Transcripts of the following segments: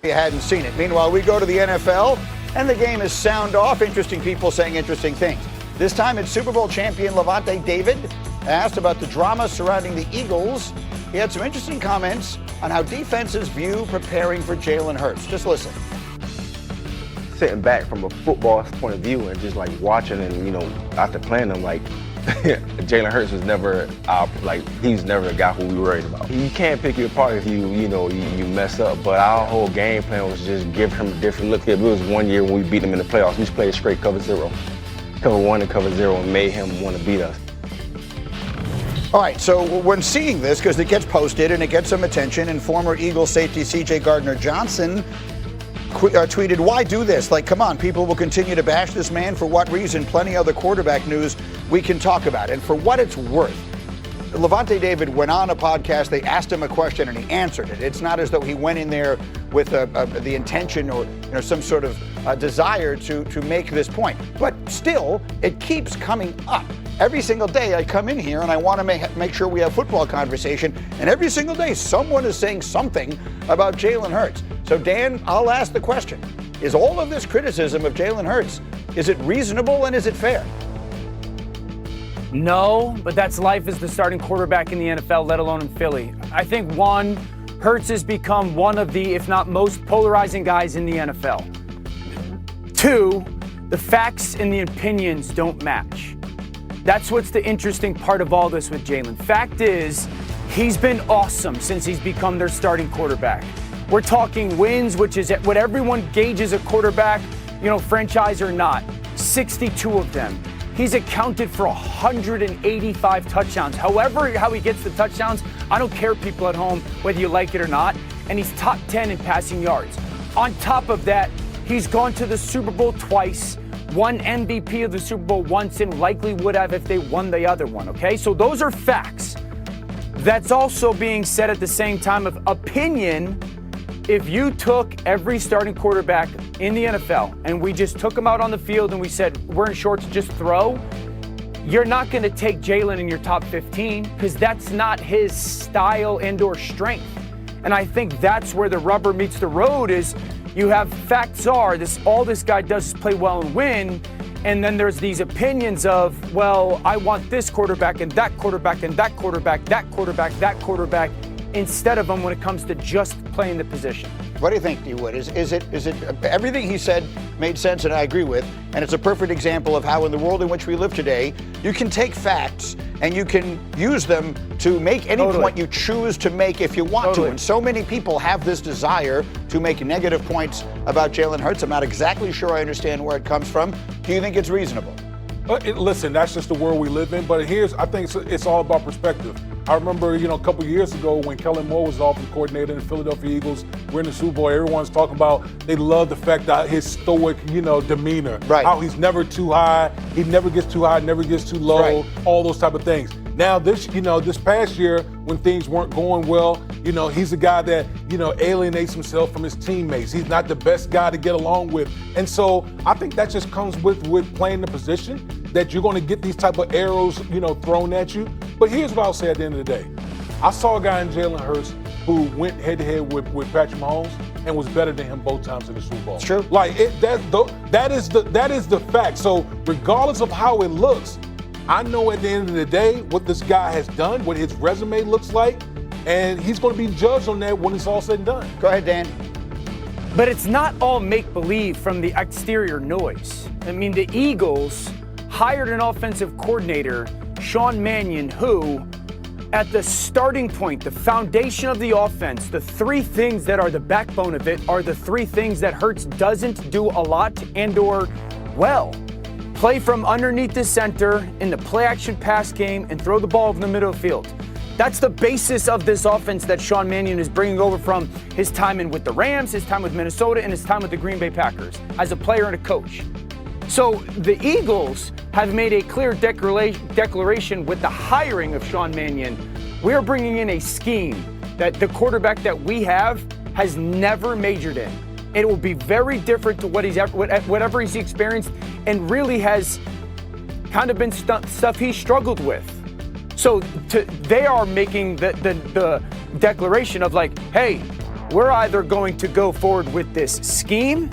You hadn't seen it. Meanwhile, we go to the NFL, and the game is sound off. Interesting people saying interesting things. This time, it's Super Bowl champion Lavonte David asked about the drama surrounding the Eagles. He had some interesting comments on how defenses view preparing for Jalen Hurts. Just listen. Sitting back from a football point of view and just like watching and, after playing them, like Jalen Hurts was never he's never the guy who we worried about. You can't pick you apart if you mess up, but our whole game plan was just give him a different look. It was one year when we beat him in the playoffs. We just played straight cover 0. Cover 1 and cover 0 and made him want to beat us. All right, so when seeing this, because it gets posted and it gets some attention, and former Eagles safety C.J. Gardner-Johnson tweeted, "Why do this? Like, come on, people will continue to bash this man. For what reason? Plenty other quarterback news we can talk about." And for what it's worth, Lavonte David went on a podcast. They asked him a question and he answered it. It's not as though he went in there with the intention or some sort of desire to make this point. But still, it keeps coming up. Every single day I come in here and I want to make sure we have football conversation. And every single day someone is saying something about Jalen Hurts. So Dan, I'll ask the question. Is all of this criticism of Jalen Hurts, is it reasonable and is it fair? No, but that's life as the starting quarterback in the NFL, let alone in Philly. I think, one, Hurts has become one of the, if not most polarizing guys in the NFL. 2, the facts and the opinions don't match. That's what's the interesting part of all this with Jalen. Fact is, he's been awesome since he's become their starting quarterback. We're talking wins, which is what everyone gauges a quarterback, franchise or not. 62 of them. He's accounted for 185 touchdowns. However, how he gets the touchdowns, I don't care, people at home, whether you like it or not. And he's top 10 in passing yards. On top of that, he's gone to the Super Bowl twice, won MVP of the Super Bowl once, and likely would have if they won the other one, okay? So those are facts. That's also being said at the same time of opinion. If you took every starting quarterback in the NFL and we just took them out on the field and we said, we're in shorts, just throw, you're not going to take Jalen in your top 15 because that's not his style and or strength. And I think that's where the rubber meets the road is you have facts are all this guy does is play well and win. And then there's these opinions of, well, I want this quarterback and that quarterback and that quarterback, that quarterback, that quarterback, instead of him when it comes to just playing the position. What do you think, D-Wood? Is it everything he said made sense and I agree with, and it's a perfect example of how in the world in which we live today, you can take facts and you can use them to make any point you choose to make if you want to. And so many people have this desire to make negative points about Jalen Hurts. I'm not exactly sure I understand where it comes from. Do you think it's reasonable? Listen, that's just the world we live in. But I think it's all about perspective. I remember, a couple of years ago when Kellen Moore was offensive coordinator in the Philadelphia Eagles, we're in the Super Bowl, everyone's talking about they love the fact that his stoic, demeanor. Right. How he's never too high, he never gets too high, never gets too low, right. All those type of things. Now this past year when things weren't going well, he's a guy that, alienates himself from his teammates. He's not the best guy to get along with. And so I think that just comes with playing the position that you're going to get these type of arrows, thrown at you. But here's what I'll say at the end of the day. I saw a guy in Jalen Hurts who went head-to-head with Patrick Mahomes and was better than him both times in the Super Bowl. It's true. That is the fact. So regardless of how it looks, I know at the end of the day what this guy has done, what his resume looks like, and he's going to be judged on that when it's all said and done. Go ahead, Dan. But it's not all make-believe from the exterior noise. I mean, the Eagles hired an offensive coordinator, Sean Mannion, who, at the starting point, the foundation of the offense, the 3 things that are the backbone of it are the 3 things that Hurts doesn't do a lot and or well. Play from underneath the center in the play-action pass game and throw the ball in the middle of the field. That's the basis of this offense that Sean Mannion is bringing over from his time with the Rams, his time with Minnesota, and his time with the Green Bay Packers as a player and a coach. So the Eagles have made a clear declaration with the hiring of Sean Mannion. We're bringing in a scheme that the quarterback that we have has never majored in. It will be very different to whatever he's experienced and really has kind of been stuff he's struggled with. So they are making the declaration of like, hey, we're either going to go forward with this scheme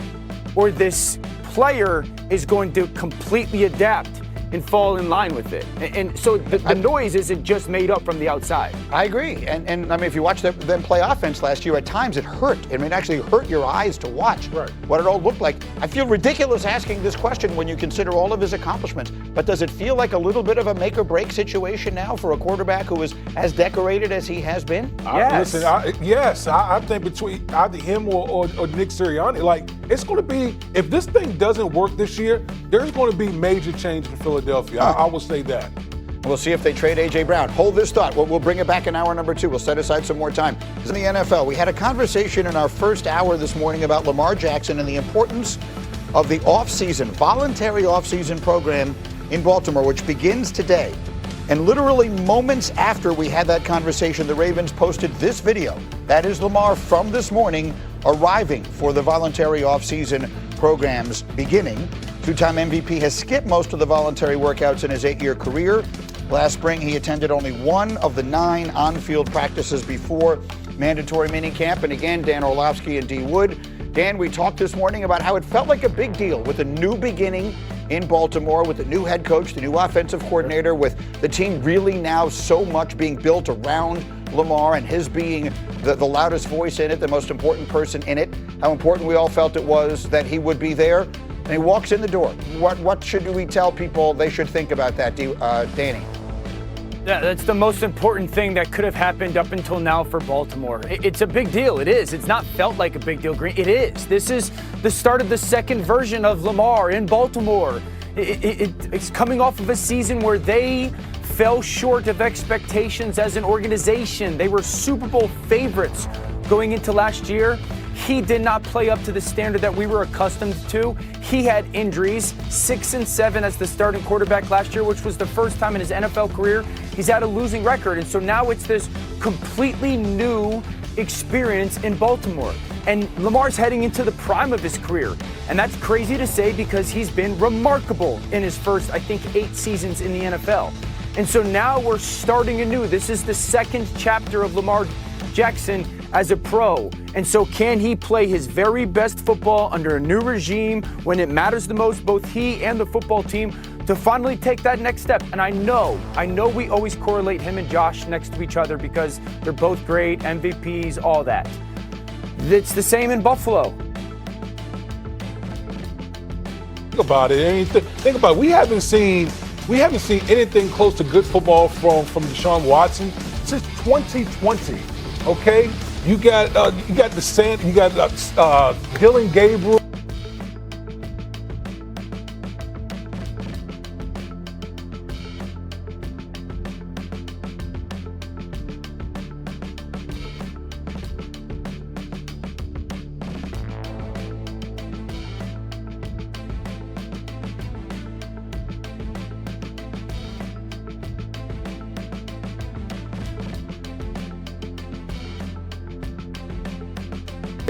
or this player is going to completely adapt and fall in line with it. And so the noise isn't just made up from the outside. I agree. And I mean, if you watch them play offense last year, at times it hurt. I mean, it actually hurt your eyes to watch what it all looked like. I feel ridiculous asking this question when you consider all of his accomplishments, but does it feel like a little bit of a make or break situation now for a quarterback who is as decorated as he has been? Yes. I think between either him or Nick Sirianni, like, it's going to be, if this thing doesn't work this year, there's going to be major change in Philadelphia. I will say that. We'll see if they trade A.J. Brown. Hold this thought. We'll bring it back in hour number 2. We'll set aside some more time. In the NFL, we had a conversation in our first hour this morning about Lamar Jackson and the importance of the offseason, voluntary offseason program in Baltimore, which begins today. And literally moments after we had that conversation, the Ravens posted this video. That is Lamar from this morning arriving for the voluntary offseason program's beginning. Two-time MVP has skipped most of the voluntary workouts in his 8-year career. Last spring, he attended only one of the 9 on-field practices before mandatory minicamp. And again, Dan Orlovsky and D. Wood. Dan, we talked this morning about how it felt like a big deal with a new beginning in Baltimore, with the new head coach, the new offensive coordinator, with the team really now so much being built around Lamar and his being the loudest voice in it, the most important person in it. How important we all felt it was that he would be there. And he walks in the door. What should we tell people they should think about that, Danny? Yeah, that's the most important thing that could have happened up until now for Baltimore. It's a big deal. It is. It's not felt like a big deal, Green. It is. This is the start of the second version of Lamar in Baltimore. It's coming off of a season where they fell short of expectations as an organization. They were Super Bowl favorites going into last year. He did not play up to the standard that we were accustomed to. He had injuries, 6 and 7 as the starting quarterback last year, which was the first time in his NFL career he's had a losing record. And so now it's this completely new experience in Baltimore. And Lamar's heading into the prime of his career. And that's crazy to say because he's been remarkable in his first, I think, 8 seasons in the NFL. And so now we're starting anew. This is the second chapter of Lamar Jackson as a pro. And so can he play his very best football under a new regime when it matters the most, both he and the football team, to finally take that next step? And I know we always correlate him and Josh next to each other because they're both great, MVPs, all that. It's the same in Buffalo. Think about it. I mean, think about it. We haven't seen anything close to good football from Deshaun Watson since 2020. Okay, you got Dylan Gabriel.